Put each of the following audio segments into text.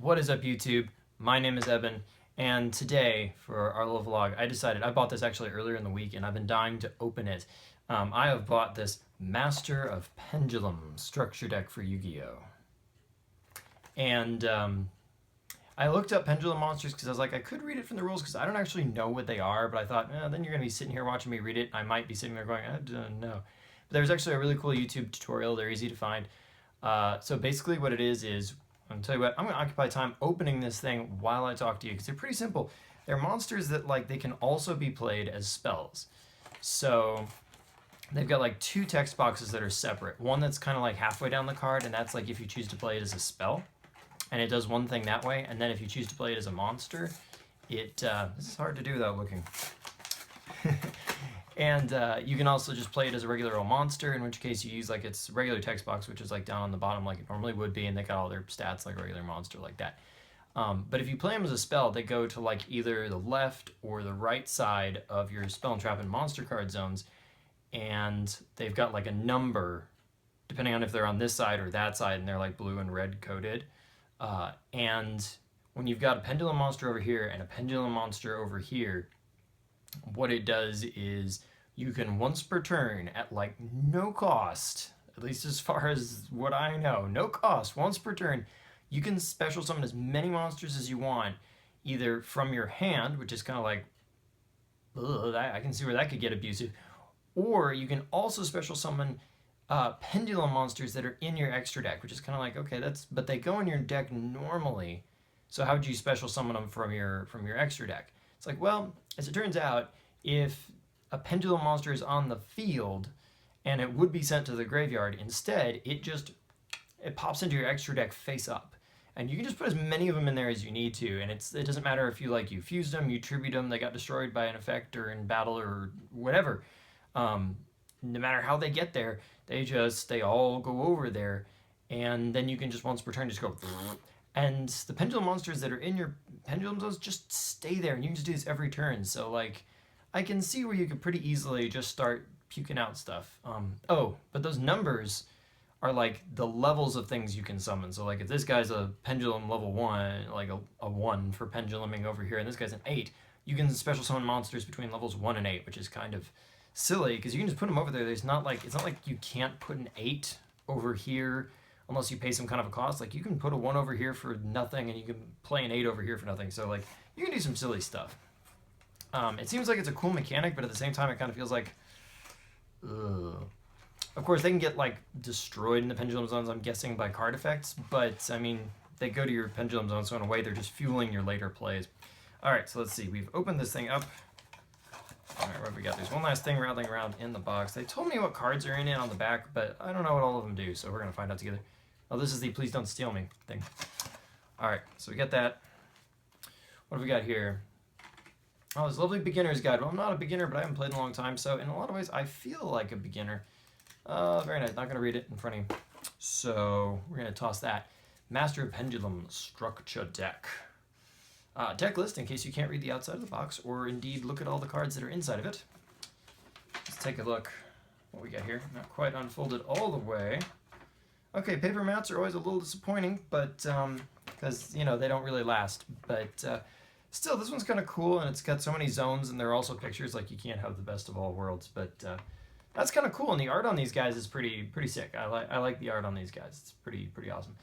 What is up, YouTube? My name is Eben, and today for our little vlog, I bought this actually earlier in the week, and I've been dying to open it. I have bought this Master of Pendulum structure deck for Yu-Gi-Oh! And I looked up Pendulum Monsters because I was like, I could read it from the rules because I don't actually know what they are, but I thought, then you're going to be sitting here watching me read it. I might be sitting there going, I don't know. But there's actually a really cool YouTube tutorial. They're easy to find. So basically what it is I'll tell you what, I'm going to occupy time opening this thing while I talk to you because they're pretty simple. They're monsters that they can also be played as spells. So they've got like two text boxes that are separate. One that's kind of like halfway down the card, and that's like if you choose to play it as a spell. And it does one thing that way, and then if you choose to play it as a monster, this is hard to do without looking. And you can also just play it as a regular old monster, in which case you use like its regular text box, which is like down on the bottom like it normally would be, and they got all their stats like a regular monster like that. But if you play them as a spell, they go to like either the left or the right side of your spell and trap and monster card zones, and they've got like a number, depending on if they're on this side or that side, and they're like blue and red coded. And when you've got a pendulum monster over here and a pendulum monster over here, what it does is you can once per turn at like no cost, at least as far as what I know, no cost, once per turn, you can special summon as many monsters as you want, either from your hand, which is kind of like, I can see where that could get abusive, or you can also special summon pendulum monsters that are in your extra deck, which is kind of like, okay, but they go in your deck normally, so how would you special summon them from your extra deck? It's like, well, as it turns out, if a pendulum monster is on the field and it would be sent to the graveyard, instead it pops into your extra deck face up, and you can just put as many of them in there as you need to, and it doesn't matter if you fused them, you tribute them, they got destroyed by an effect or in battle or whatever. No matter how they get there, they all go over there, and then you can just once per turn just go, and the pendulum monsters that are in your pendulum zones just stay there, and you can just do this every turn. So like, I can see where you could pretty easily just start puking out stuff. But those numbers are like the levels of things you can summon. So like if this guy's a pendulum level 1, like a 1 for penduluming over here, and this guy's an 8, you can special summon monsters between levels 1 and 8, which is kind of silly because you can just put them over there. It's not like you can't put an 8 over here unless you pay some kind of a cost. Like you can put a 1 over here for nothing, and you can play an 8 over here for nothing. So like you can do some silly stuff. It seems like it's a cool mechanic, but at the same time it kind of feels like, ugh. Of course they can get like destroyed in the pendulum zones, I'm guessing, by card effects, but I mean, they go to your pendulum zone, so in a way they're just fueling your later plays. Alright, so let's see, we've opened this thing up. Alright, what have we got? There's one last thing rattling around in the box. They told me what cards are in it on the back, but I don't know what all of them do, so we're going to find out together. Oh, this is the please don't steal me thing. Alright, so we got that. What have we got here? Oh, this lovely beginner's guide. Well, I'm not a beginner, but I haven't played in a long time, so in a lot of ways I feel like a beginner. Very nice. Not going to read it in front of you. So we're going to toss that. Master of Pendulum structure deck. Deck list, in case you can't read the outside of the box, or indeed look at all the cards that are inside of it. Let's take a look what we got here. Not quite unfolded all the way. Okay, paper mats are always a little disappointing, but because, you know, they don't really last. But still, this one's kind of cool, and it's got so many zones, and there are also pictures. Like, you can't have the best of all worlds, but that's kind of cool, and the art on these guys is pretty sick. I like the art on these guys. It's pretty awesome.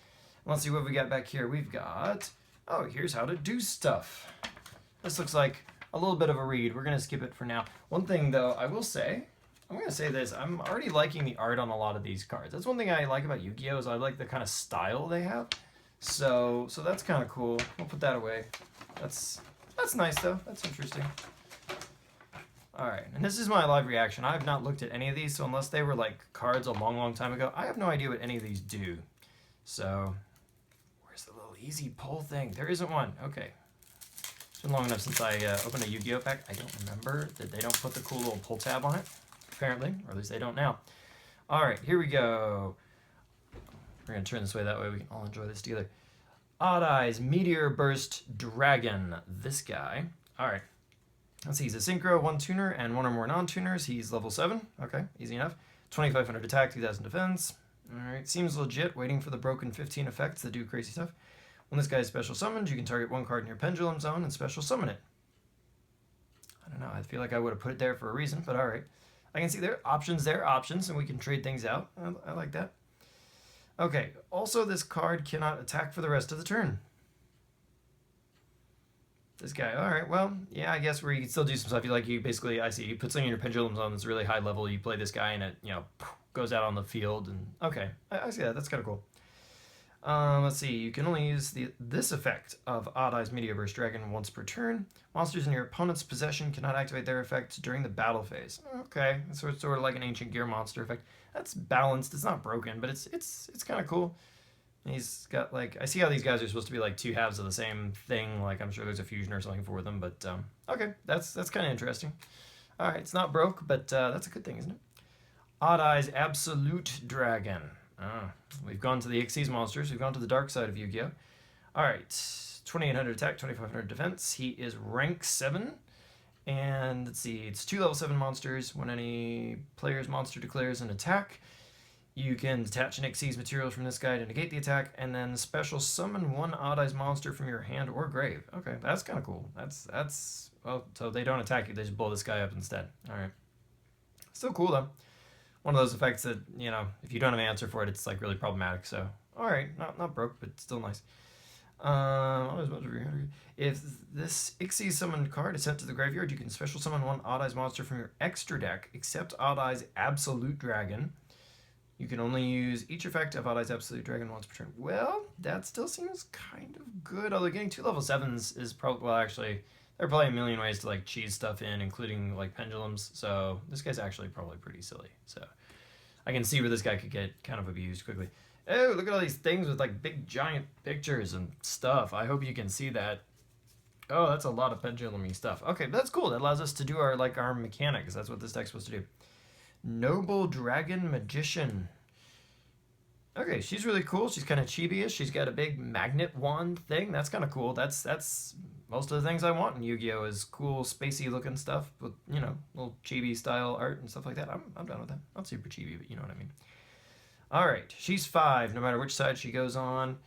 And let's see what we got back here. We've got, oh, here's how to do stuff. This looks like a little bit of a read. We're going to skip it for now. One thing, though, I will say, I'm going to say this. I'm already liking the art on a lot of these cards. That's one thing I like about Yu-Gi-Oh! Is I like the kind of style they have. So that's kind of cool. We'll put that away. That's nice, though. That's interesting. All right, and this is my live reaction. I have not looked at any of these, so unless they were like cards a long time ago, I have no idea what any of these do. So, where's the little easy pull thing? There isn't one. Okay. It's been long enough since I opened a Yu-Gi-Oh! Pack. I don't remember that they don't put the cool little pull tab on it, apparently, or at least they don't now. All right, here we go. We're going to turn this way, that way we can all enjoy this together. Odd Eyes Meteor Burst Dragon. This guy. All right. Let's see, he's a synchro, 1 tuner, and 1 or more non-tuners. He's level 7. Okay, easy enough. 2,500 attack, 2,000 defense. All right, seems legit, waiting for the broken 15 effects that do crazy stuff. When this guy is special summoned, you can target one card in your pendulum zone and special summon it. I don't know. I feel like I would have put it there for a reason, but all right. I can see there are options, and we can trade things out. I like that. Okay, also this card cannot attack for the rest of the turn. This guy, all right, well, yeah, I guess where you can still do some stuff. You basically, I see, you put something in your pendulum zone that's really high level, you play this guy and it, goes out on the field, and okay, I see that, that's kind of cool. Let's see, you can only use this effect of Odd Eyes Meteorburst Dragon once per turn. Monsters in your opponent's possession cannot activate their effect during the battle phase. Okay, so it's sort of like an Ancient Gear monster effect. That's balanced, it's not broken, but it's kind of cool. He's got like, I see how these guys are supposed to be like two halves of the same thing. Like I'm sure there's a fusion or something for them, but okay, that's kind of interesting. All right, it's not broke, but that's a good thing, isn't it? Odd Eyes Absolute Dragon. We've gone to the Xyz monsters. We've gone to the dark side of Yu-Gi-Oh. All right, 2800 attack, 2500 defense. He is rank 7. And let's see, it's 2 level 7 monsters. When any player's monster declares an attack, you can detach an Xyz material from this guy to negate the attack, and then special summon one Odd Eyes monster from your hand or grave. Okay, that's kind of cool. That's well, so they don't attack you, they just blow this guy up instead. All right. Still cool, though. One of those effects that, if you don't have an answer for it, it's like really problematic. So, all right, not broke, but still nice. If this Xyz summoned card is sent to the graveyard, you can special summon one Odd Eyes monster from your extra deck, except Odd Eyes Absolute Dragon. You can only use each effect of Odd Eyes Absolute Dragon once per turn. Well, that still seems kind of good, although getting 2 level 7s is probably, well, actually, there are probably a million ways to like cheese stuff in, including like pendulums, so this guy's actually probably pretty silly. So I can see where this guy could get kind of abused quickly. Oh, look at all these things with like big giant pictures and stuff. I hope you can see that. Oh, that's a lot of pendulum-y stuff. Okay, that's cool. That allows us to do our mechanics. That's what this deck's supposed to do. Noble Dragon Magician. Okay, she's really cool. She's kind of chibi-ish. She's got a big magnet wand thing. That's kind of cool. That's most of the things I want in Yu-Gi-Oh! Is cool, spacey looking stuff with, little chibi style art and stuff like that. I'm done with that. Not super chibi, but you know what I mean. All right, she's 5, no matter which side she goes on.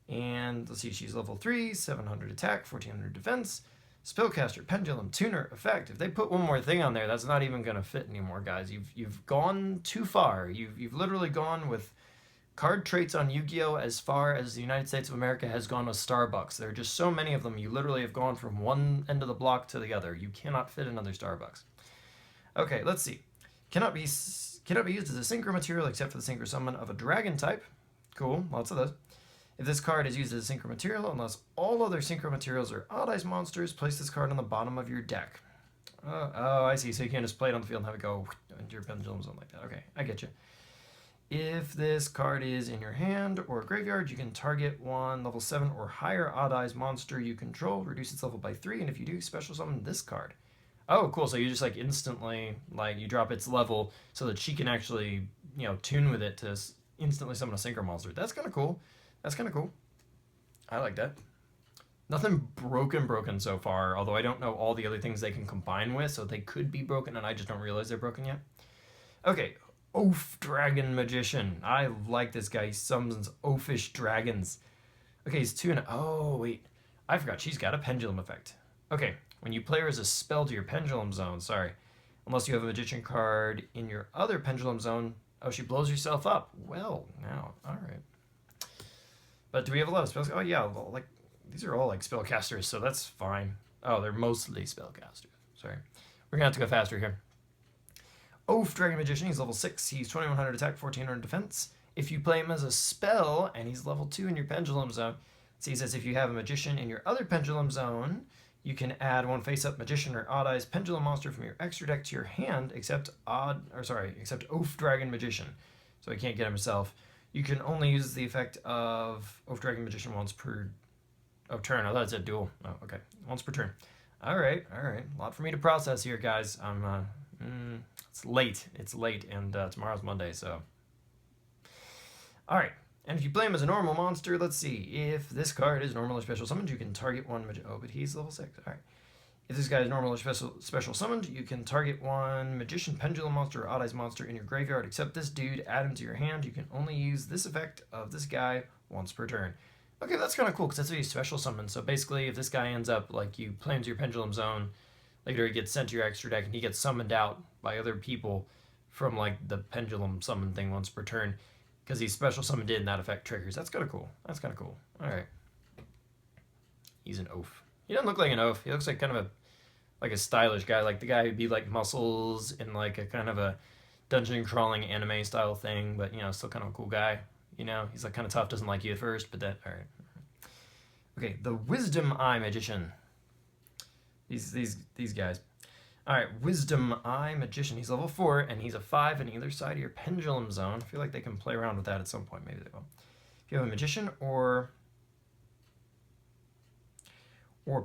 And let's see, she's level 3, 700 attack, 1400 defense. Spellcaster, Pendulum, Tuner, Effect. If they put one more thing on there, that's not even going to fit anymore, guys. You've gone too far. You've literally gone with card traits on Yu-Gi-Oh! As far as the United States of America has gone with Starbucks. There are just so many of them. You literally have gone from one end of the block to the other. You cannot fit another Starbucks. Okay, let's see. Cannot be used as a synchro material except for the synchro summon of a dragon type. Cool, lots of those. If this card is used as a synchro material, unless all other synchro materials are Odd Eyes monsters, place this card on the bottom of your deck. Oh, I see. So you can't just play it on the field and have it go into your pendulum zone like that. Okay, I get you. If this card is in your hand or graveyard, you can target one level 7 or higher Odd Eyes monster you control, reduce its level by 3, and if you do, special summon this card. Oh, cool. So you just instantly, you drop its level so that she can actually, tune with it to instantly summon a synchro monster. That's kind of cool. I like that. Nothing broken so far, although I don't know all the other things they can combine with, so they could be broken and I just don't realize they're broken yet. Okay, Oaf Dragon Magician. I like this guy. He summons oafish dragons. Okay, he's 2 and... Oh, wait. I forgot. She's got a pendulum effect. Okay, when you play her as a spell to your pendulum zone, unless you have a magician card in your other pendulum zone, she blows herself up. Well, now, all right. But do we have a lot of spells? Oh, yeah, well, these are all spellcasters, so that's fine. Oh, they're mostly spellcasters. Sorry. We're going to have to go faster here. Oaf Dragon Magician, he's level 6. He's 2100 attack, 1400 defense. If you play him as a spell, and he's level 2 in your pendulum zone, so he says if you have a magician in your other pendulum zone, you can add one face-up magician or Odd Eyes pendulum monster from your extra deck to your hand, except Oaf Dragon Magician. So he can't get himself. You can only use the effect of Oaf Dragon Magician once per turn. I thought it said dual. Oh, okay. Once per turn. All right. A lot for me to process here, guys. It's late, and tomorrow's Monday, so. All right. And if you play him as a normal monster, let's see. If this card is normal or special summoned, you can target one but he's level 6. All right. If this guy is normal or special summoned, you can target one magician, pendulum monster, or Odd Eyes monster in your graveyard. Except this dude, add him to your hand. You can only use this effect of this guy once per turn. Okay, that's kind of cool because that's what you special summon. So basically, if this guy ends up like you play into your Pendulum Zone, later he gets sent to your extra deck and he gets summoned out by other people from like the Pendulum Summon thing once per turn because he special summoned it and that effect triggers. That's kind of cool. That's kind of cool. All right. He's an oaf. He doesn't look like an oaf. He looks like kind of a stylish guy, like the guy who'd be like muscles in like a kind of a dungeon crawling anime style thing, but you know, still kind of a cool guy. You know, he's like kind of tough, doesn't like you at first, but that all right. Okay, the Wisdom Eye Magician. These guys. All right, Wisdom Eye Magician. He's level 4, and he's a 5 on either side of your Pendulum Zone. I feel like they can play around with that at some point. Maybe they will. If you have a Magician or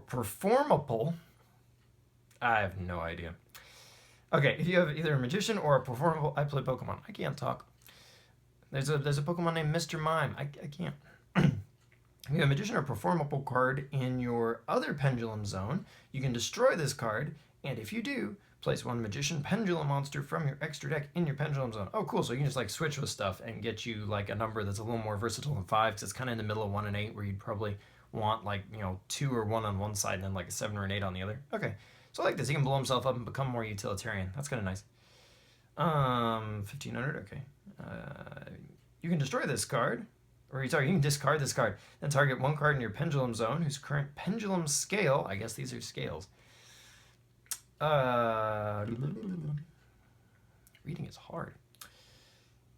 Performable, I have no idea. Okay, if you have either a Magician or a Performable, I play Pokemon. I can't talk. There's a Pokemon named Mr. Mime. I can't. If you have a Magician or Performable card in your other Pendulum Zone, you can destroy this card, and if you do, place one Magician Pendulum monster from your extra deck in your Pendulum Zone. Oh, cool, so you can just like switch with stuff and get you like a number that's a little more versatile than 5, because it's kind of in the middle of 1 and 8, where you'd probably want like, you know, 2 or 1 on one side and then like a 7 or an 8 on the other. Okay, so I like this. He can blow himself up and become more utilitarian. That's kind of nice. 1500, okay. You can destroy this card, or you can discard this card, then target one card in your Pendulum Zone whose current Pendulum Scale, I guess these are scales. Reading is hard.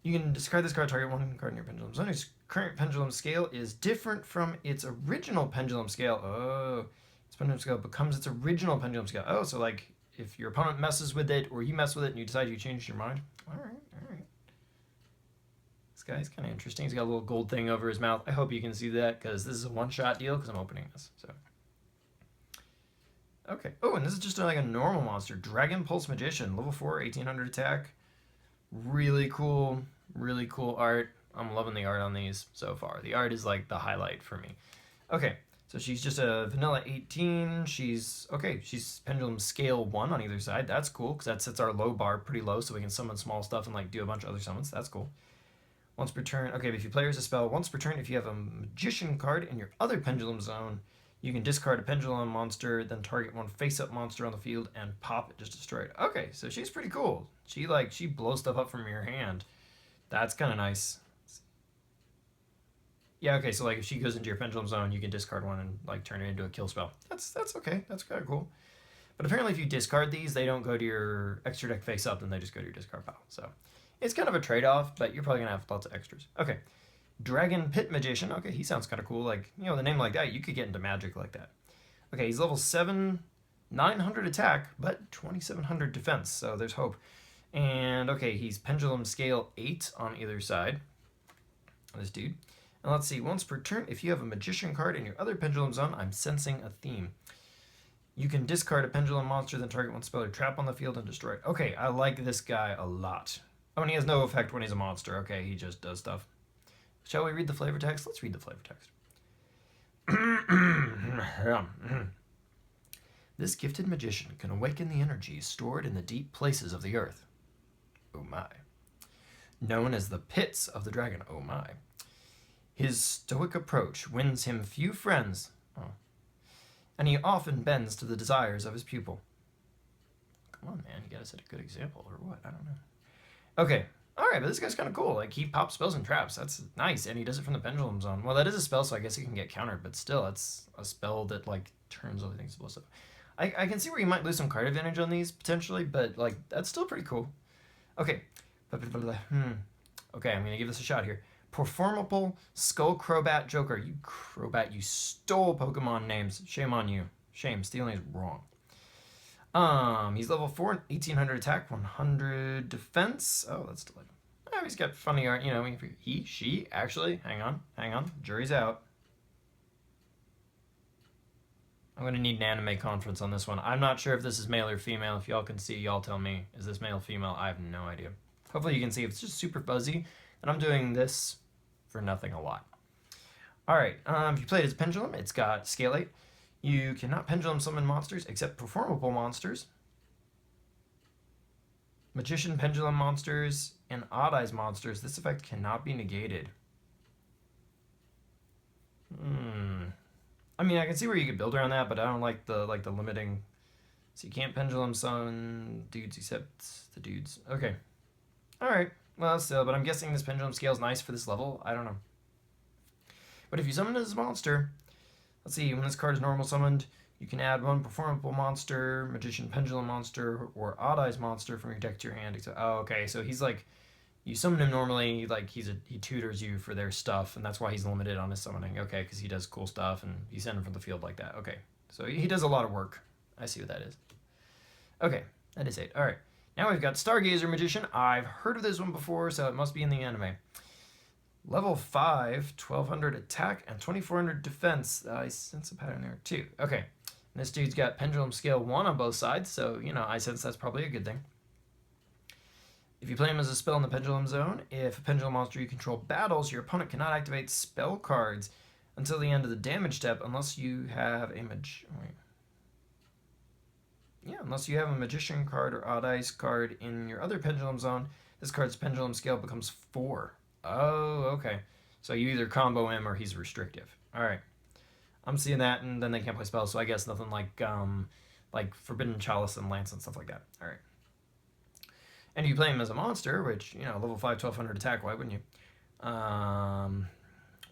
You can discard this card, target one card in your Pendulum Zone whose current Pendulum Scale is different from its original Pendulum Scale. Oh, its Pendulum Scale becomes its original Pendulum Scale. Oh, so like if your opponent messes with it or you mess with it and you decide you changed your mind. All right. This guy's kind of interesting. He's got a little gold thing over his mouth. I hope you can see that because this is a one-shot deal because I'm opening this. So, okay. Oh, and this is just like a normal monster. Dragon Pulse Magician, level 4, 1800 attack. Really cool art. I'm loving the art on these so far. The art is like the highlight for me. Okay, so she's just a vanilla 18. She's Pendulum Scale 1 on either side. That's cool because that sets our low bar pretty low so we can summon small stuff and like do a bunch of other summons. That's cool. Once per turn, okay, if you play as a spell, once per turn, if you have a Magician card in your other Pendulum Zone, you can discard a Pendulum monster, then target one face-up monster on the field and pop it, just destroy it. Okay, so she's pretty cool. She blows stuff up from your hand. That's kind of nice. Yeah, okay, so like if she goes into your Pendulum Zone, you can discard one and like turn it into a kill spell. That's okay. That's kind of cool. But apparently if you discard these, they don't go to your extra deck face-up, then they just go to your discard pile. So it's kind of a trade-off, but you're probably going to have lots of extras. Okay. Dragon Pit Magician. Okay, he sounds kind of cool. Like, you know, the name like that, you could get into magic like that. Okay, he's level 7, 900 attack, but 2700 defense, so there's hope. And, okay, he's Pendulum Scale 8 on either side. This dude. And let's see, once per turn, if you have a Magician card in your other Pendulum Zone, I'm sensing a theme. You can discard a Pendulum monster, then target one spell or trap on the field and destroy it. Okay, I like this guy a lot. Oh, and he has no effect when he's a monster. Okay, he just does stuff. Shall we read the flavor text? Let's read the flavor text. This gifted magician can awaken the energies stored in the deep places of the earth. Oh my. Known as the pits of the dragon. Oh my. His stoic approach wins him few friends. Oh. And he often bends to the desires of his pupil. Come on, man. You gotta set a good example or what? I don't know. Okay. Alright, but this guy's kind of cool. Like, he pops spells and traps. That's nice. And he does it from the Pendulum Zone. Well, that is a spell, so I guess it can get countered. But still, it's a spell that, like, turns other things to stuff. I can see where you might lose some card advantage on these, potentially. But, like, that's still pretty cool. Okay. Okay, I'm going to give this a shot here. Performable Skull Crobat Joker. You Crobat, you stole Pokemon names. Shame on you. Shame. Stealing is wrong. He's level 4, 1800 attack, 100 defense. Oh, that's delightful. Oh, he's got funny art, you know, she, actually, hang on, jury's out. I'm going to need an anime conference on this one. I'm not sure if this is male or female. If y'all can see, y'all tell me. Is this male or female? I have no idea. Hopefully you can see. It's just super fuzzy, and I'm doing this for nothing a lot. Alright, if you play it as Pendulum, it's got Scale 8. You cannot Pendulum summon monsters except performable monsters. Magician Pendulum monsters and Odd Eyes monsters. This effect cannot be negated. I mean, I can see where you could build around that, but I don't like the limiting. So you can't pendulum summon dudes except the dudes. Okay. All right. Well, still, but I'm guessing this pendulum scale is nice for this level. I don't know. But if you summon this monster, let's see. When this card is normal summoned, you can add one performable monster, magician pendulum monster, or odd eyes monster from your deck to your hand. Oh, okay. So he's like, you summon him normally, like he tutors you for their stuff, and that's why he's limited on his summoning. Okay, because he does cool stuff, and you send him from the field like that. Okay, so he does a lot of work. I see what that is. Okay, that is 8. All right, now we've got Stargazer Magician. I've heard of this one before, so it must be in the anime. Level 5, 1200 attack and 2400 defense. I sense a pattern there too. Okay, and this dude's got Pendulum Scale 1 on both sides, so, you know, I sense that's probably a good thing. If you play him as a spell in the Pendulum Zone, if a Pendulum monster you control battles, your opponent cannot activate spell cards until the end of the damage step unless you have a unless you have a Magician card or Odd Eyes card in your other Pendulum Zone, this card's Pendulum Scale becomes 4. Oh, okay. So you either combo him or he's restrictive. All right. I'm seeing that, and then they can't play spells, so I guess nothing like Forbidden Chalice and Lance and stuff like that. All right. And if you play him as a monster, which, you know, level 5, 1200 attack, why wouldn't you?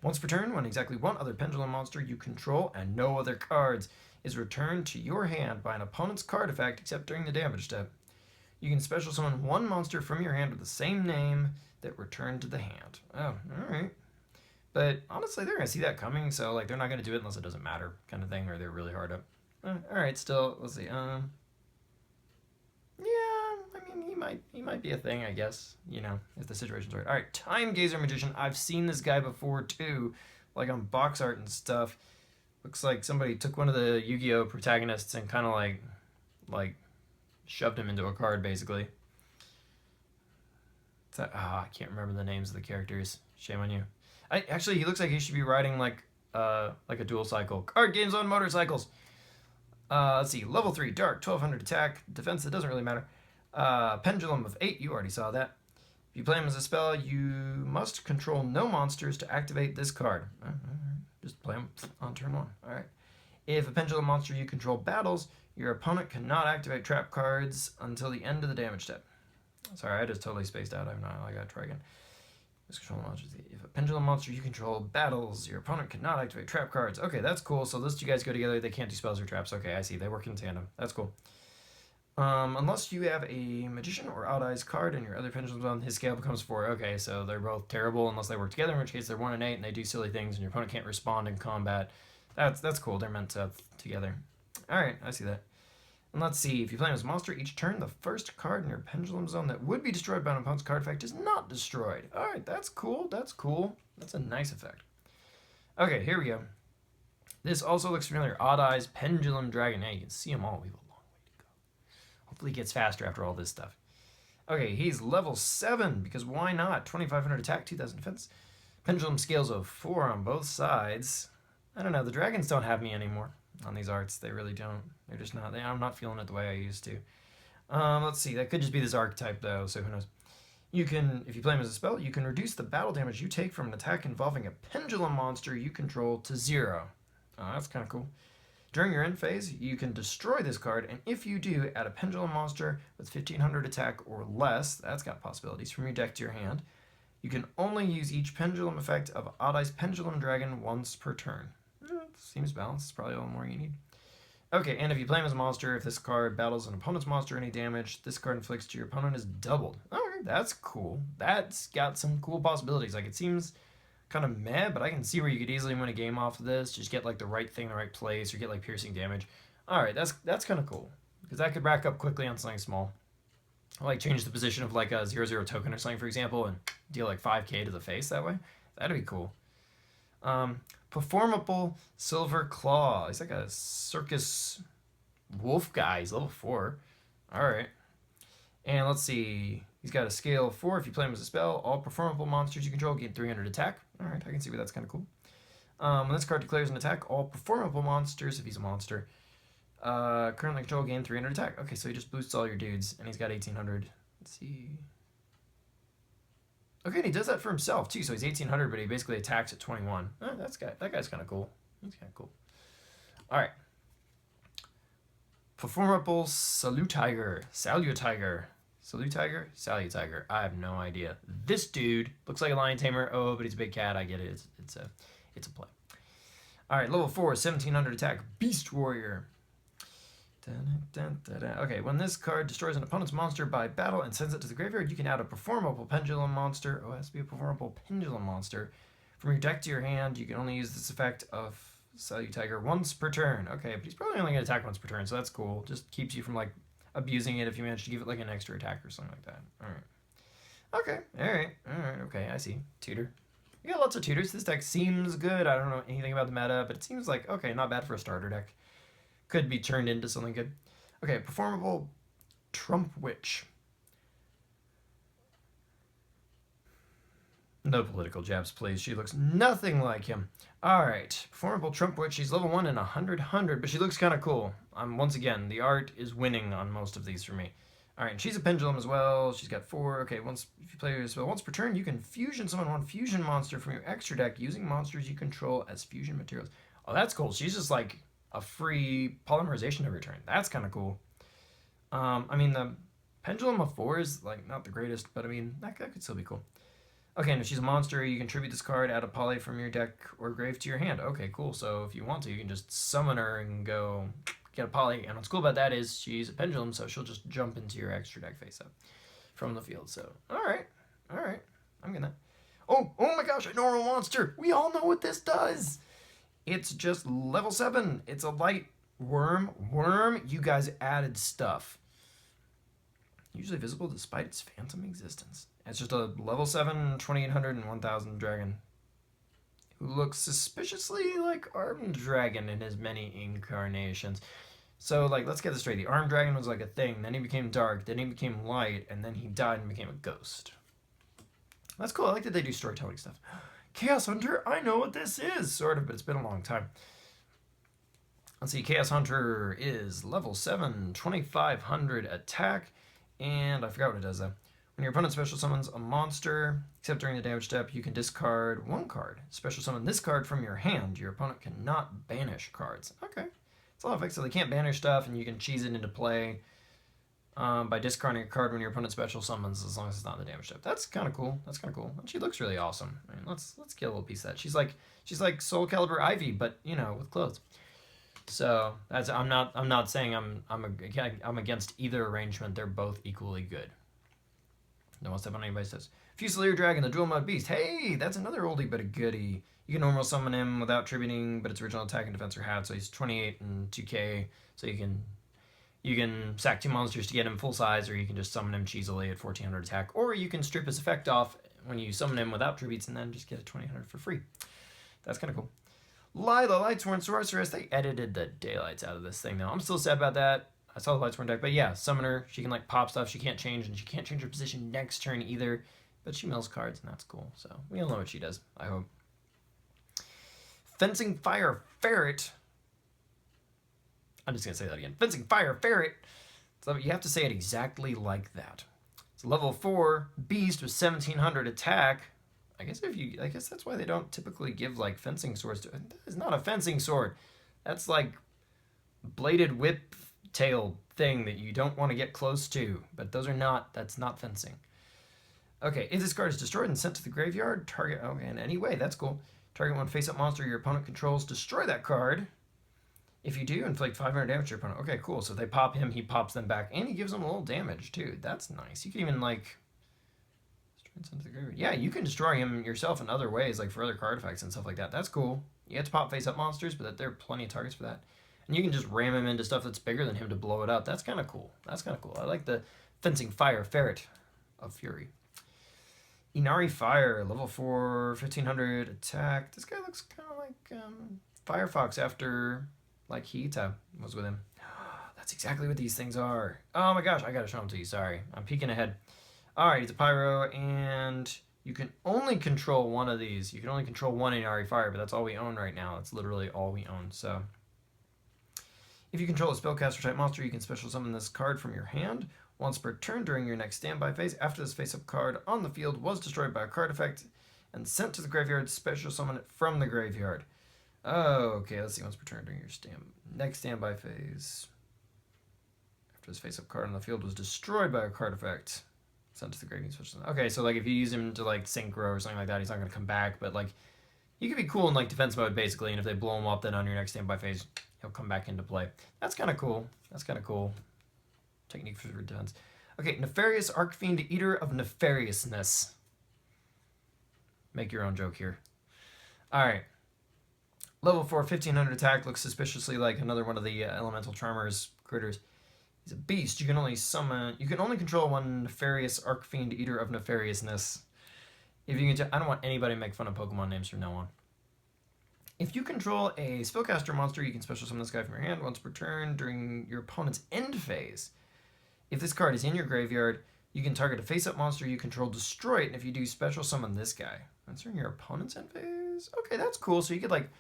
Once per turn, when exactly one other Pendulum monster you control and no other cards is returned to your hand by an opponent's card effect except during the damage step, you can special summon one monster from your hand with the same name that returned to the hand. Oh, alright. But honestly, they're going to see that coming, so like they're not going to do it unless it doesn't matter kind of thing, or they're really hard up. Alright, still, let's see. Yeah, I mean, he might be a thing, I guess, you know, if the situation's right. Alright, Time Gazer Magician. I've seen this guy before, too, like on box art and stuff. Looks like somebody took one of the Yu-Gi-Oh! Protagonists and kind of like shoved him into a card, basically. I can't remember the names of the characters. Shame on you. Actually, he looks like he should be riding like a dual cycle. Card games on motorcycles. Let's see. Level 3, Dark, 1200 attack. Defense, it doesn't really matter. Pendulum of 8, you already saw that. If you play him as a spell, you must control no monsters to activate this card. Just play him on turn 1. Alright. If a Pendulum monster you control battles, your opponent cannot activate trap cards until the end of the damage step. Sorry, I just totally spaced out. I gotta try again. Control monsters. If a Pendulum monster you control battles, your opponent cannot activate trap cards. Okay, that's cool. So those two guys go together. They can't do spells or traps. Okay, I see. They work in tandem. That's cool. Unless you have a Magician or Odd Eyes card in your other Pendulum Zone, his scale becomes 4. Okay, so they're both terrible unless they work together, in which case they're 1 and 8, and they do silly things, and your opponent can't respond in combat. That's cool. They're meant to together. Alright, I see that. And let's see, if you play him as a monster, each turn the first card in your Pendulum Zone that would be destroyed by an opponent's card effect is not destroyed. Alright, that's cool. That's cool. That's a nice effect. Okay, here we go. This also looks familiar. Odd Eyes, Pendulum Dragon. Now you can see them all. We have a long way to go. Hopefully he gets faster after all this stuff. Okay, he's level 7, because why not? 2500 attack, 2000 defense. Pendulum scales of 4 on both sides. I don't know, the dragons don't have me anymore on these arts. They really don't. They're just not. I'm not feeling it the way I used to. Let's see. That could just be this archetype, though, so who knows. You can, if you play him as a spell, you can reduce the battle damage you take from an attack involving a Pendulum monster you control to 0. Oh, that's kind of cool. During your end phase, you can destroy this card, and if you do, add a Pendulum monster with 1500 attack or less, that's got possibilities, from your deck to your hand. You can only use each Pendulum effect of Odd Eyes Pendulum Dragon once per turn. Seems balanced. It's probably all the more you need. Okay, and if you play him as a monster, if this card battles an opponent's monster any damage, this card inflicts to your opponent is doubled. Alright, that's cool. That's got some cool possibilities. Like, it seems kind of meh, but I can see where you could easily win a game off of this. Just get, like, the right thing in the right place, or get, like, piercing damage. Alright, that's kind of cool. Because that could rack up quickly on something small. Like, change the position of, like, a 0/0 token or something, for example, and deal, like, 5k to the face that way. That'd be cool. Performable Silver Claw. He's like a circus wolf guy. He's level 4. Alright. And let's see. He's got a scale of 4. If you play him as a spell, all performable monsters you control gain 300 attack. Alright, I can see where that's kind of cool. When this card declares an attack, all performable monsters, if he's a monster, currently control gain 300 attack. Okay, so he just boosts all your dudes, and he's got 1800. Let's see. Okay, and he does that for himself too. So he's 1800, but he basically attacks at 21. That guy's kind of cool. He's kind of cool. All right. Performable Salutiger. Salutiger. I have no idea. This dude looks like a lion tamer. Oh, but he's a big cat. I get it. It's a play. All right, level 4, 1700 attack. Beast Warrior. Okay, when this card destroys an opponent's monster by battle and sends it to the graveyard, you can add a performable pendulum monster. Oh, it has to be a performable pendulum monster. From your deck to your hand, you can only use this effect of Salutiger once per turn. Okay, but he's probably only going to attack once per turn, so that's cool. Just keeps you from, like, abusing it if you manage to give it, like, an extra attack or something like that. Alright. Okay, alright, okay, I see. Tutor. You got lots of tutors. This deck seems good. I don't know anything about the meta, but it seems like, okay, not bad for a starter deck. Could be turned into something good. Okay, performable Trump Witch. No political jabs, please. She looks nothing like him. Alright, performable Trump Witch. She's level 1 and 100, but she looks kind of cool. Once again, the art is winning on most of these for me. Alright, she's a pendulum as well. She's got 4. Okay, if you play your spell once per turn, you can fusion summon one fusion monster from your extra deck using monsters you control as fusion materials. Oh, that's cool. She's just like a free polymerization every turn. That's kind of cool. I mean, the pendulum of 4 is like not the greatest, but I mean, that could still be cool. Okay, and if she's a monster, you contribute this card, add a poly from your deck or grave to your hand. Okay, cool. So if you want to, you can just summon her and go get a poly. And what's cool about that is she's a pendulum, so she'll just jump into your extra deck face up from the field. So, all right. I'm gonna. Oh my gosh, a normal monster. We all know what this does. It's just level 7. It's a light worm. You guys added stuff. Usually visible despite its phantom existence. It's just a level 7, 2800 and 1000 dragon who looks suspiciously like Armed Dragon in his many incarnations. So, like, let's get this straight. The Armed Dragon was like a thing, then he became dark, then he became light, and then he died and became a ghost. That's cool. I like that they do storytelling stuff. Chaos Hunter, I know what this is, sort of, but it's been a long time. Let's see, Chaos Hunter is level 7, 2500 attack, and I forgot what it does though. When your opponent special summons a monster, except during the damage step, you can discard 1 card. Special summon this card from your hand. Your opponent cannot banish cards. Okay. It's a lot of effects, so they can't banish stuff, and you can cheese it into play by discarding a card when your opponent special summons, as long as it's not in the damage step. That's kind of cool. And she looks really awesome. I mean, let's get a little piece of that. She's like Soul Calibur Ivy, but you know, with clothes. So that's I'm not saying I'm against either arrangement. They're both equally good. No one step on anybody's toes. Fusilier Dragon, the dual mode beast. Hey, that's another oldie but a goodie. You can normal summon him without tributing, but its original attack and defense are halved, so he's 28 and 2k. So you can sack 2 monsters to get him full size, or you can just summon him cheesily at 1400 attack, or you can strip his effect off when you summon him without tributes and then just get a 2000 for free. That's kind of cool. Lila, Lightsworn Sorceress, they edited the daylights out of this thing now. I'm still sad about that. I saw the Lightsworn deck, but yeah, Summoner, she can like pop stuff, she can't change, and she can't change her position next turn either, but she mills cards, and that's cool, so we all know what she does, I hope. Fencing Fire Ferret. I'm just going to say that again. Fencing Fire Ferret. So you have to say it exactly like that. It's a level 4 beast with 1700 attack. I guess that's why they don't typically give like fencing swords to it. That is not a fencing sword. That's like bladed whip tail thing that you don't want to get close to. But that's not fencing. Okay, if this card is destroyed and sent to the graveyard, target, and anyway, that's cool. Target one face-up monster your opponent controls, destroy that card. If you do, inflict 500 damage to your opponent. Okay, cool. So if they pop him, he pops them back, and he gives them a little damage too. That's nice. You can even like yeah, you can destroy him yourself in other ways, like for other card effects and stuff like that. That's cool. You have to pop face-up monsters, but there are plenty of targets for that. And you can just ram him into stuff that's bigger than him to blow it up. That's kind of cool. I like the Fencing Fire Ferret of Fury. Inari Fire, level 4, 1500 attack. This guy looks kind of like Firefox after like Hita was with him. That's exactly what these things are. Oh my gosh, I gotta show them to you. Sorry, I'm peeking ahead. Alright, he's a Pyro, and you can only control one of these. You can only control one Inari Fire, but that's all we own right now. That's literally all we own, so. If you control a spellcaster type monster, you can special summon this card from your hand. once per turn during your next standby phase. After this face-up card on the field was destroyed by a card effect and sent to the graveyard, special summon it from the graveyard. Oh, okay, let's see. Once per turn during your next standby phase. After this face-up card on the field was destroyed by a card effect, sent to the graveyard. Okay, so like if you use him to like synchro or something like that, he's not going to come back, but like he could be cool in like defense mode basically, and if they blow him up, then on your next standby phase, he'll come back into play. That's kind of cool. That's kind of cool. Technique for defense. Okay, Nefarious Archfiend, Eater of Nefariousness. Make your own joke here. All right. Level 4, 1500 attack. Looks suspiciously like another one of the Elemental Charmers critters. He's a beast. You can only control one Nefarious Archfiend, Eater of Nefariousness. If you can, I don't want anybody to make fun of Pokemon names from now on. If you control a spellcaster monster, you can special summon this guy from your hand once per turn during your opponent's end phase. If this card is in your graveyard, you can target a face-up monster you control, destroy it, and if you do, special summon this guy. That's during your opponent's end phase? Okay, that's cool. So you could like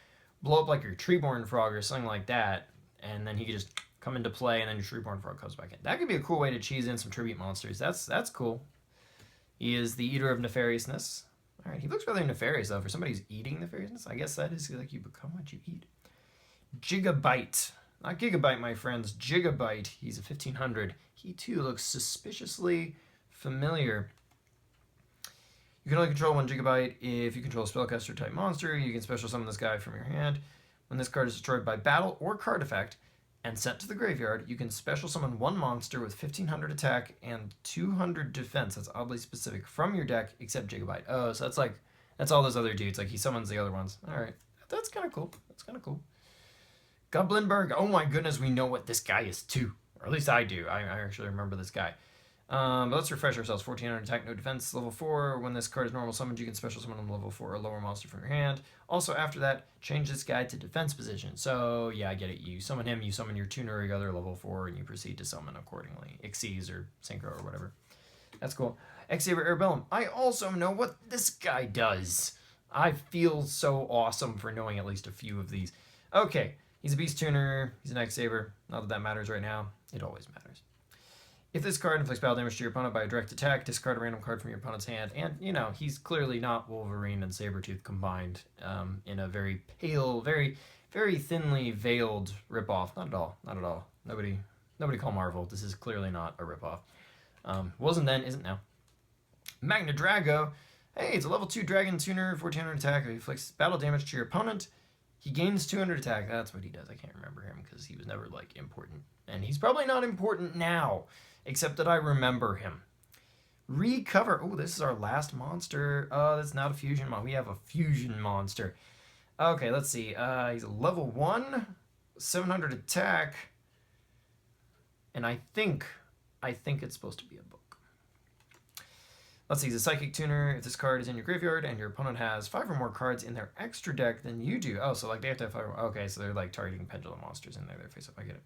blow up like your Treeborn Frog or something like that, and then he could just come into play, and then your Treeborn Frog comes back in. That could be a cool way to cheese in some tribute monsters. That's cool. He is the Eater of Nefariousness. All right, he looks rather nefarious, though. For somebody who's eating nefariousness, I guess that is like you become what you eat. Gigabyte. Not Gigabyte, my friends. Gigabyte. He's a 1500. He, too, looks suspiciously familiar. You can only control one Gigabyte if you control a spellcaster-type monster. You can special summon this guy from your hand. When this card is destroyed by battle or card effect and sent to the graveyard, you can special summon one monster with 1500 attack and 200 defense. That's oddly specific from your deck, except Gigabyte. Oh, so that's all those other dudes. Like he summons the other ones. All right, that's kind of cool. That's kind of cool. Goblinberg. Oh my goodness, we know what this guy is too, or at least I do. I actually remember this guy. But let's refresh ourselves. 1400 attack, no defense. Level 4. When this card is normal summoned, you can special summon a level 4 or lower monster from your hand. Also, after that, change this guy to defense position. So, yeah, I get it. You summon him, you summon your tuner or your other level 4, and you proceed to summon accordingly. Xyz or Synchro or whatever. That's cool. Xavier Arabellum. I also know what this guy does. I feel so awesome for knowing at least a few of these. Okay, he's a Beast Tuner. He's an X-Saber. Not that that matters right now. It always matters. If this card inflicts battle damage to your opponent by a direct attack, discard a random card from your opponent's hand. And, you know, he's clearly not Wolverine and Sabretooth combined in a very pale, very, very thinly veiled ripoff. Not at all. Not at all. Nobody call Marvel. This is clearly not a ripoff. Wasn't then, isn't now. Magna Drago. Hey, it's a level 2 Dragon Tuner, 1400 attack. If he inflicts battle damage to your opponent, he gains 200 attack. That's what he does. I can't remember him because he was never, like, important. And he's probably not important now, except that I remember him. Recover. Oh, this is our last monster. That's not a fusion monster. We have a fusion monster. Okay, let's see. He's a level 1, 700 attack. And I think it's supposed to be a book. Let's see, he's a Psychic Tuner. If this card is in your graveyard and your opponent has 5 or more cards in their extra deck than you do. Oh, so like they have to have 5 or more. Okay, so they're like targeting Pendulum monsters in there. They're face up. I get it.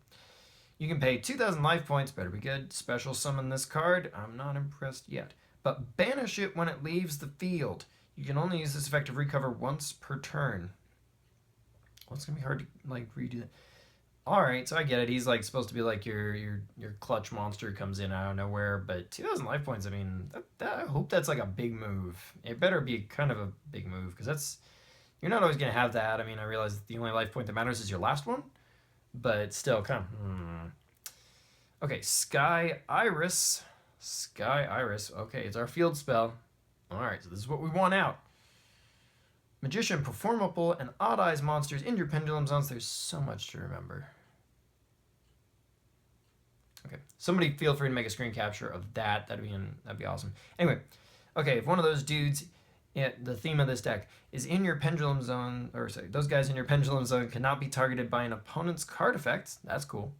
You can pay 2,000 life points. Better be good. Special summon this card. I'm not impressed yet. But banish it when it leaves the field. You can only use this effect to recover once per turn. Well, it's going to be hard to like redo that. Alright, so I get it. He's like supposed to be like your clutch monster comes in out of nowhere, but 2,000 life points, I mean, I hope that's like a big move. It better be kind of a big move, because that's, you're not always going to have that. I mean, I realize that the only life point that matters is your last one, but still, kind of, Okay, Sky Iris. Sky Iris. Okay, it's our field spell. Alright, so this is what we want out. Magician, performable, and odd eyes monsters in your pendulum zones. There's so much to remember. Okay, somebody feel free to make a screen capture of that. That'd be awesome. Anyway, okay, if one of those dudes, the theme of this deck is in your pendulum zone, or sorry, those guys in your pendulum zone cannot be targeted by an opponent's card effects. That's cool.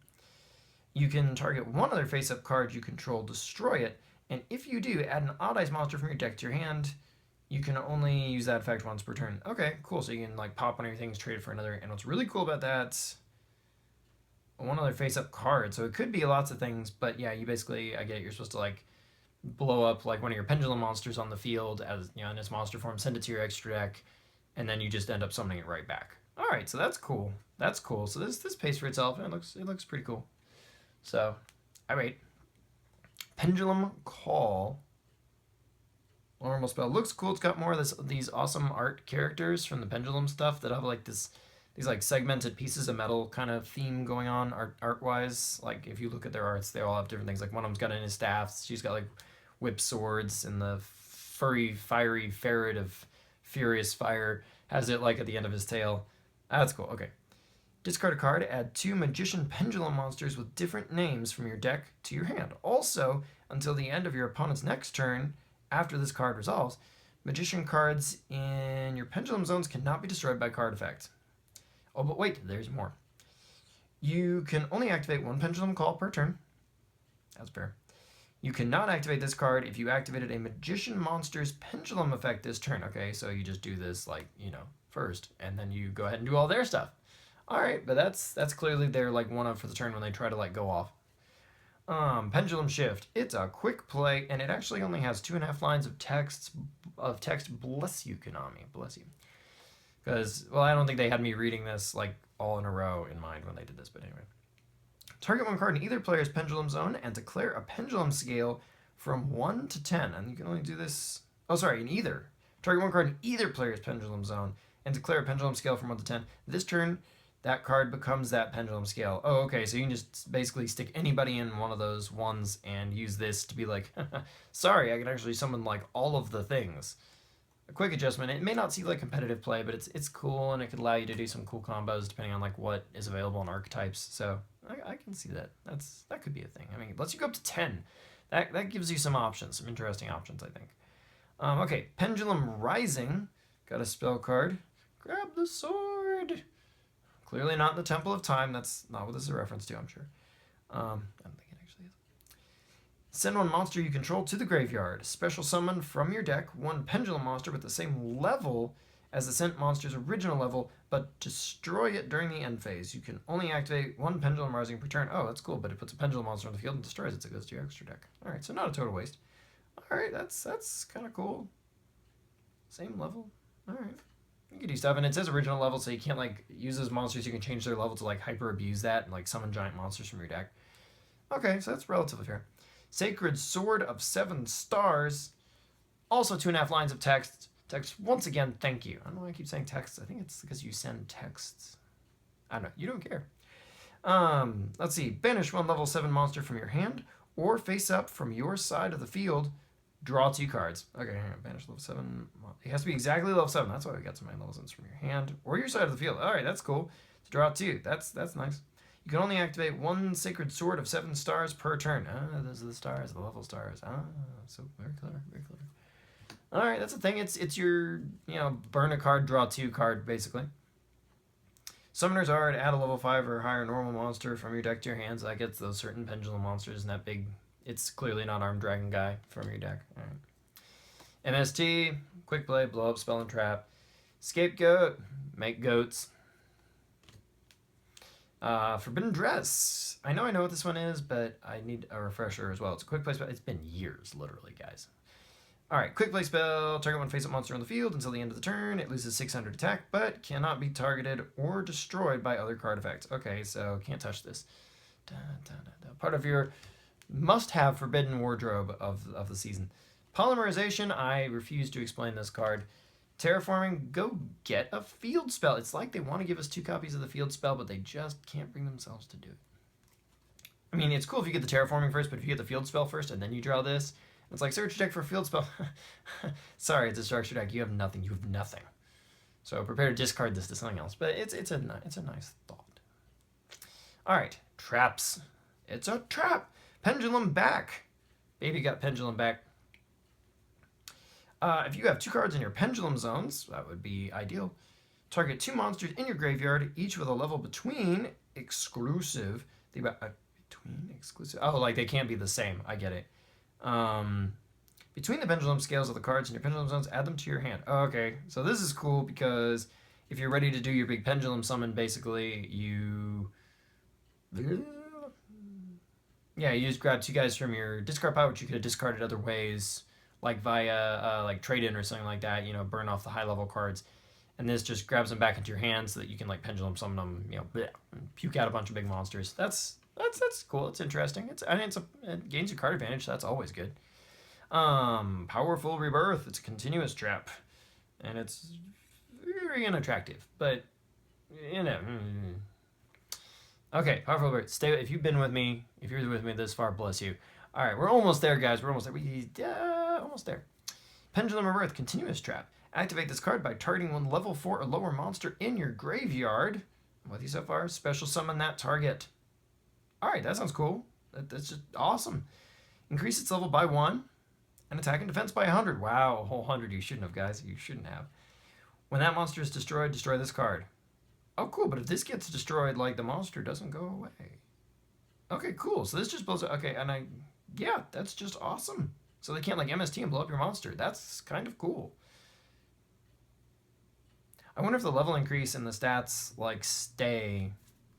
You can target one other face-up card you control, destroy it, and if you do, add an odd eyes monster from your deck to your hand. You can only use that effect once per turn. Okay, cool. So you can like pop one of your things, trade it for another. And what's really cool about that, one other face-up card. So it could be lots of things, but yeah, you basically, I get it. You're supposed to like blow up like one of your pendulum monsters on the field as, you know, in its monster form, send it to your extra deck, and then you just end up summoning it right back. All right, so that's cool. That's cool. So this pays for itself, and it looks pretty cool. So, all right. Pendulum Call. Normal spell. Looks cool. It's got more of these awesome art characters from the Pendulum stuff that have like these like segmented pieces of metal kind of theme going on art wise. Like if you look at their arts, they all have different things. Like one of them's got in his staffs. She's got like whip swords, and the furry, fiery ferret of furious fire has it like at the end of his tail. That's cool. Okay. Discard a card, add 2 Magician Pendulum monsters with different names from your deck to your hand. Also, until the end of your opponent's next turn, after this card resolves, Magician cards in your Pendulum zones cannot be destroyed by card effect. Oh, but wait, there's more. You can only activate 1 Pendulum Call per turn. That's fair. You cannot activate this card if you activated a Magician monster's Pendulum effect this turn. Okay, so you just do this, like, first, and then you go ahead and do all their stuff. All right, but that's clearly their like one-up for the turn when they try to like go off. Pendulum Shift. It's a quick play, and it actually only has 2.5 lines of text. Bless you, Konami. Bless you. Because, well, I don't think they had me reading this like all in a row in mind when they did this, but anyway. Target 1 card in either player's Pendulum zone and declare a Pendulum scale from 1 to 10. And you can only do this... Oh, sorry, in either. Target 1 card in either player's Pendulum zone and declare a Pendulum scale from 1 to 10. This turn, that card becomes that Pendulum scale. Oh, okay, so you can just basically stick anybody in one of those ones and use this to be like, sorry, I can actually summon like all of the things. A quick adjustment. It may not seem like competitive play, but it's cool, and it could allow you to do some cool combos depending on like what is available in archetypes. So I can see that. That could be a thing. I mean, it lets you go up to 10. That gives you some options, some interesting options, I think. Okay, Pendulum Rising. Got a spell card. Grab the sword. Clearly not in the Temple of Time. That's not what this is a reference to, I'm sure. I don't think it actually is. Send 1 monster you control to the graveyard. Special summon from your deck 1 Pendulum monster with the same level as the sent monster's original level, but destroy it during the end phase. You can only activate 1 Pendulum Rising per turn. Oh, that's cool, but it puts a Pendulum monster on the field and destroys it, so it goes to your extra deck. Alright, so not a total waste. Alright, that's kind of cool. Same level. Alright. You can do stuff, and it says original level, so you can't like use those monsters. You can change their level to like hyper abuse that and like summon giant monsters from your deck. Okay, so that's relatively fair. Sacred Sword of 7 Stars. Also 2.5 lines of text. Text once again. Thank you. I don't know why I keep saying text. I think it's because you send texts. I don't know. You don't care. Let's see. Banish 1 level 7 monster from your hand, or face up from your side of the field. Draw 2 cards. Okay, hang on. Banish level 7. It has to be exactly level 7. That's why we got some level 7s from your hand or your side of the field. All right, that's cool. To draw 2. That's nice. You can only activate 1 Sacred Sword of 7 stars per turn. Those are the stars, the level stars. So very clever, very clever. All right, that's the thing. It's your burn a card, draw 2 card basically. Summoner's Art. Add a level 5 or higher normal monster from your deck to your hands. That gets those certain Pendulum monsters and that big. It's clearly not Armed Dragon guy from your deck. All right. MST, quick play, blow up, spell and trap. Scapegoat, make goats. Forbidden Dress. I know what this one is, but I need a refresher as well. It's a quick play spell. It's been years, literally, guys. All right, quick play spell. Target 1 face-up monster on the field until the end of the turn. It loses 600 attack, but cannot be targeted or destroyed by other card effects. Okay, so can't touch this. Part of your must-have forbidden wardrobe of the season. Polymerization. I refuse to explain this card. Terraforming. Go get a field spell. It's like they want to give us 2 copies of the field spell, but they just can't bring themselves to do it. I mean, it's cool if you get the terraforming first, but if you get the field spell first and then you draw this, it's like search deck for field spell. Sorry, it's a structure deck. You have nothing. You have nothing. So prepare to discard this to something else. But it's a nice thought. All right, traps. It's a trap. Pendulum Back. Baby got Pendulum Back. If you have 2 cards in your Pendulum zones, that would be ideal. Target 2 monsters in your graveyard, each with a level between exclusive. Between exclusive. Oh, like they can't be the same. I get it. Between the Pendulum scales of the cards in your Pendulum zones, add them to your hand. Oh, okay, so this is cool because if you're ready to do your big Pendulum summon, basically you just grab 2 guys from your discard pile, which you could have discarded other ways, like via like trade-in or something like that, burn off the high-level cards. And this just grabs them back into your hand so that you can like Pendulum summon them, and puke out a bunch of big monsters. That's That's cool. It's interesting. It gains your card advantage. So that's always good. Powerful Rebirth. It's a continuous trap, and it's very unattractive. But you know. Okay, Powerful Rebirth. Stay. If you've been with me, if you're with me this far, bless you. All right, we're almost there, guys. We're almost there. Almost there. Pendulum Rebirth. Continuous trap. Activate this card by targeting one level 4 or lower monster in your graveyard. I'm with you so far. Special summon that target. All right, that sounds cool. That's just awesome. Increase its level by 1 and attack and defense by 100. Wow, a whole 100. You shouldn't have, guys. You shouldn't have. When that monster is destroyed, destroy this card. Oh, cool, but if this gets destroyed, like, the monster doesn't go away. Okay, cool. So this just blows up. Okay, yeah, that's just awesome. So they can't, like, MST and blow up your monster. That's kind of cool. I wonder if the level increase and the stats, like, stay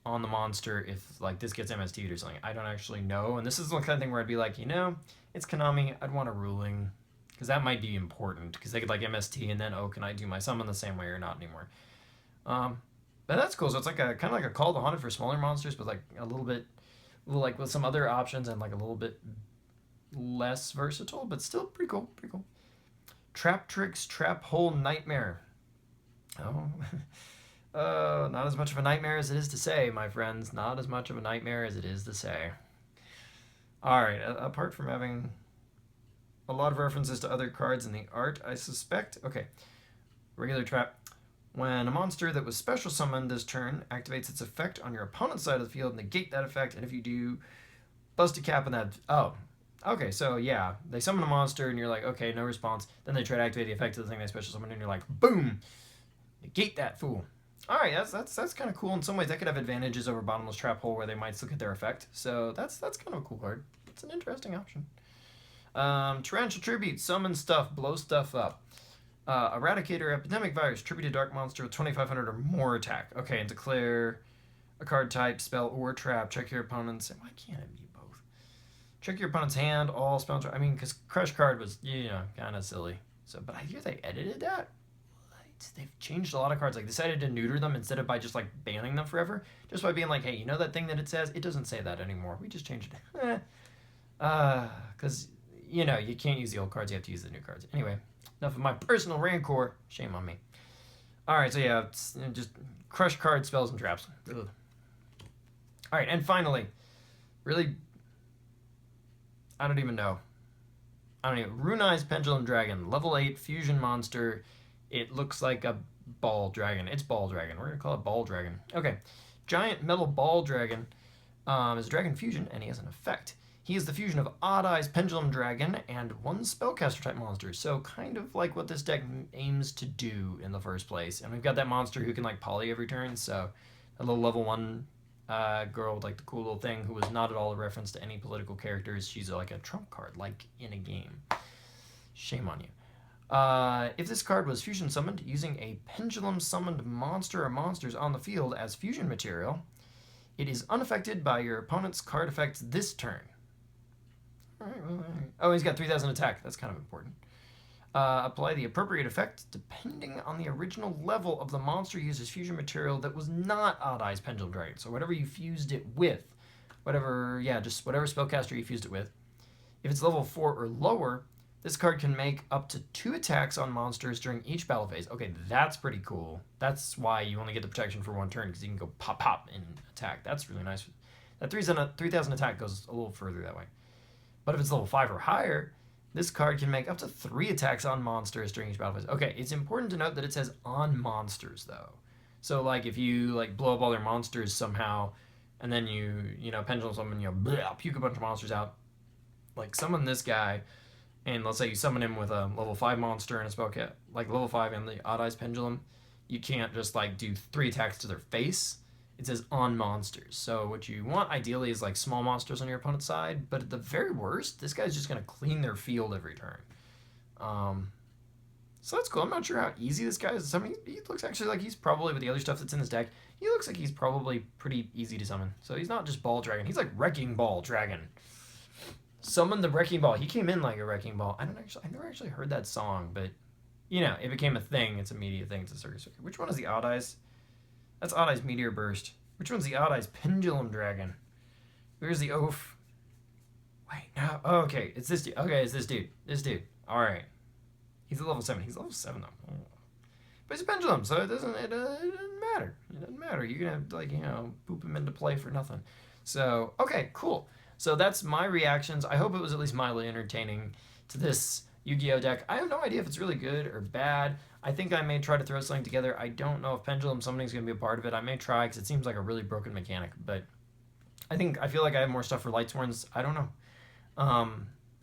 on the monster if, like, this gets MST'd or something. I don't actually know. And this is the kind of thing where I'd be like, it's Konami. I'd want a ruling. Because that might be important. Because they could, like, MST and then, can I do my summon the same way or not anymore? But that's cool. So it's like kind of like a Call of the Haunted for smaller monsters, but like a little bit, like with some other options and like a little bit less versatile, but still pretty cool. Pretty cool. Trap Tricks Trap Hole Nightmare. Oh, not as much of a nightmare as it is to say, my friends. Not as much of a nightmare as it is to say. All right. Apart from having a lot of references to other cards in the art, I suspect. Okay. Regular trap. When a monster that was special summoned this turn activates its effect on your opponent's side of the field, negate that effect, and if you do, bust a cap on that. Oh, okay, so yeah, they summon a monster, and you're like, okay, no response. Then they try to activate the effect of the thing they special summoned, and you're like, boom, negate that fool. All right, that's kind of cool. In some ways, that could have advantages over Bottomless Trap Hole, where they might still get their effect. So that's kind of a cool card. It's an interesting option. Torrential Tribute, summon stuff, blow stuff up. Eradicator Epidemic Virus, tribute a dark monster with 2,500 or more attack. Okay, and declare a card type, spell, or trap. Check your opponent's. Why can't it be both? Check your opponent's hand, all spells. I mean, because Crush card was, kind of silly. So, but I hear they edited that. They've changed a lot of cards. Like, decided to neuter them instead of by just, like, banning them forever. Just by being like, hey, you know that thing that it says? It doesn't say that anymore. We just changed it. Because, you can't use the old cards. You have to use the new cards. Anyway. Enough of my personal rancor. Shame on me. Alright, so yeah, just crush card spells and traps. Alright, and finally, really, I don't even know. Runized Pendulum Dragon, level 8 fusion monster. It looks like a ball dragon. It's ball dragon. We're going to call it ball dragon. Okay, giant metal ball dragon is a dragon fusion, and he has an effect. He is the fusion of Odd Eyes Pendulum Dragon and one spellcaster type monster. So kind of like what this deck aims to do in the first place. And we've got that monster who can like poly every turn. So a little level 1 girl with like the cool little thing who was not at all a reference to any political characters. She's like a trump card, like in a game. Shame on you. If this card was fusion summoned using a pendulum summoned monster or monsters on the field as fusion material, it is unaffected by your opponent's card effects this turn. All right. Oh, he's got 3,000 attack. That's kind of important. Apply the appropriate effect depending on the original level of the monster uses fusion material that was not Odd Eyes Pendulum Dragon. So whatever you fused it with, whatever spellcaster you fused it with. If it's level 4 or lower, this card can make up to 2 attacks on monsters during each battle phase. Okay, that's pretty cool. That's why you only get the protection for 1 turn, because you can go pop, pop, and attack. That's really nice. That 3,000 attack goes a little further that way. But if it's level 5 or higher, this card can make up to 3 attacks on monsters during each battle phase. Okay, it's important to note that it says on monsters, though. So, like, if you, like, blow up all their monsters somehow, and then you pendulum summon, puke a bunch of monsters out, like, summon this guy, and let's say you summon him with a level 5 monster and a spellcat, like, level 5 and the Odd Eyes Pendulum, you can't just, like, do 3 attacks to their face. It says on monsters. So what you want ideally is like small monsters on your opponent's side, but at the very worst, this guy's just going to clean their field every turn. So that's cool. I'm not sure how easy this guy is. I mean, he looks actually like he's probably, with the other stuff that's in this deck, he looks like he's probably pretty easy to summon. So he's not just Ball Dragon. He's like Wrecking Ball Dragon. Summon the Wrecking Ball. He came in like a Wrecking Ball. I never actually heard that song, but it became a thing. It's a media thing. It's a circus. Which one is the Odd Eyes? That's Odd Eyes Meteor Burst. Which one's the Odd Eyes Pendulum Dragon? Where's the oaf? Wait, no. Oh, okay, it's this dude. Okay, it's this dude. This dude. All right. He's a level 7. He's level 7 though. But it's a pendulum, so it doesn't matter. It doesn't matter. You can have like boop him into play for nothing. So okay, cool. So that's my reactions. I hope it was at least mildly entertaining to this Yu-Gi-Oh deck. I have no idea if it's really good or bad. I think I may try to throw something together. I don't know if pendulum summoning's gonna be a part of it. I may try because it seems like a really broken mechanic. But I feel like I have more stuff for Lightsworns. I don't know.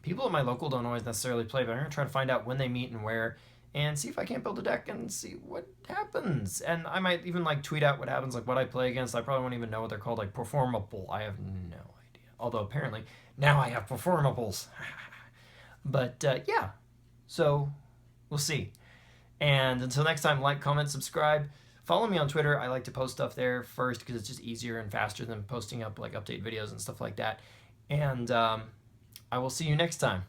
People at my local don't always necessarily play, but I'm gonna try to find out when they meet and where, and see if I can't build a deck and see what happens. And I might even like tweet out what happens, like what I play against. I probably won't even know what they're called, like performable. I have no idea. Although apparently now I have performables. But yeah, so we'll see. And until next time, like, comment, subscribe. Follow me on Twitter. I like to post stuff there first because it's just easier and faster than posting up like update videos and stuff like that. And I will see you next time.